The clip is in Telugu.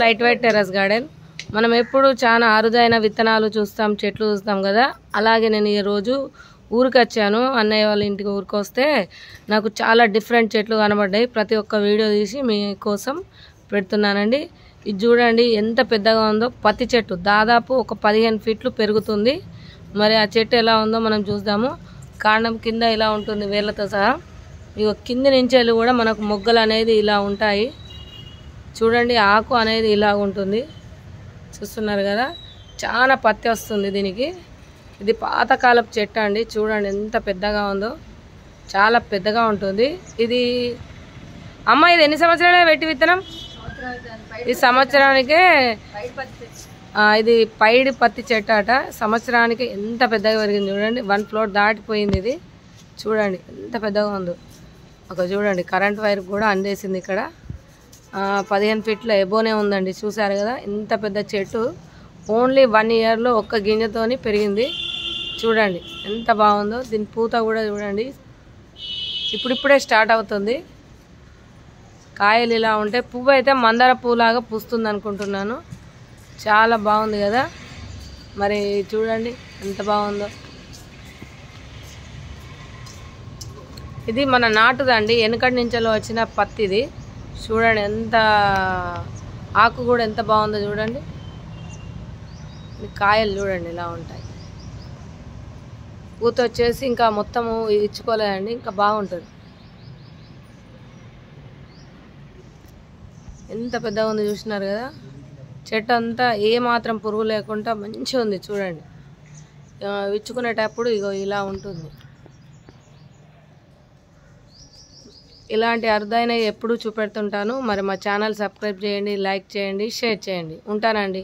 Light weight terrace garden. మనం ఎప్పుడు చాలా అరుదైన విత్తనాలు చూస్తాం, చెట్లు చూస్తాం కదా. అలాగే నేను ఈరోజు ఊరికి వచ్చాను, అన్నయ్య వాళ్ళ ఇంటికి ఊరికి వస్తే నాకు చాలా డిఫరెంట్ చెట్లు కనబడ్డాయి. ప్రతి ఒక్క వీడియో తీసి మీకోసం పెడుతున్నానండి. ఇది చూడండి ఎంత పెద్దగా ఉందో. పత్తి చెట్టు దాదాపు ఒక 15 ఫీట్లు పెరుగుతుంది. మరి ఆ చెట్టు ఎలా ఉందో మనం చూద్దాము. కాండం కింద ఇలా ఉంటుంది వేర్లతో సహా. ఇక కింది నుంచి కూడా మనకు మొగ్గలు అనేది ఇలా ఉంటాయి. చూడండి ఆకు అనేది ఇలా ఉంటుంది, చూస్తున్నారు కదా. చాలా పత్తి వస్తుంది దీనికి. ఇది పాతకాలపు చెట్టు అండి. చూడండి ఎంత పెద్దగా ఉందో, చాలా పెద్దగా ఉంటుంది ఇది. అమ్మ ఇది ఎన్ని సంవత్సరాలే పెట్టి విత్తనం? ఈ సంవత్సరానికే ఇది పైడి పత్తి చెట్టు అట. సంవత్సరానికి ఎంత పెద్దగా పెరిగింది చూడండి. 1 ఫ్లోర్ దాటిపోయింది ఇది. చూడండి ఎంత పెద్దగా ఉందో. ఒక చూడండి కరెంట్ వైర్ కూడా అందేసింది ఇక్కడ. 15 ఫీట్ల ఎబోనే ఉందండి. చూసారు కదా ఎంత పెద్ద చెట్టు. ఓన్లీ 1 ఇయర్లో ఒక్క గింజతోని పెరిగింది. చూడండి ఎంత బాగుందో. దీని పూత కూడా చూడండి ఇప్పుడిప్పుడే స్టార్ట్ అవుతుంది. కాయలు ఇలా ఉంటాయి. పువ్వు అయితే మందార పువ్వులాగా పూస్తుంది అనుకుంటున్నాను. చాలా బాగుంది కదా. మరి చూడండి ఎంత బాగుందో. ఇది మన నాటుదండి, వెనకటి నుంచో వచ్చిన పత్తిది. చూడండి ఎంత ఆకు కూడా ఎంత బాగుందో చూడండి. కాయలు చూడండి ఇలా ఉంటాయి. పూత వచ్చేసి ఇంకా మొత్తము ఇచ్చుకోలేదండి, ఇంకా బాగుంటుంది. ఎంత పెద్దగా ఉంది చూసినారు కదా. చెట్టు అంతా ఏ మాత్రం పురుగు లేకుండా మంచిగా ఉంది చూడండి. విచ్చుకునేటప్పుడు ఇగో ఇలా ఉంటుంది. ఇలాంటి అరుదైనవి ఎప్పుడూ చూపెడుతుంటాను. మరి మా ఛానల్ సబ్స్క్రైబ్ చేయండి, లైక్ చేయండి, షేర్ చేయండి. ఉంటానండి.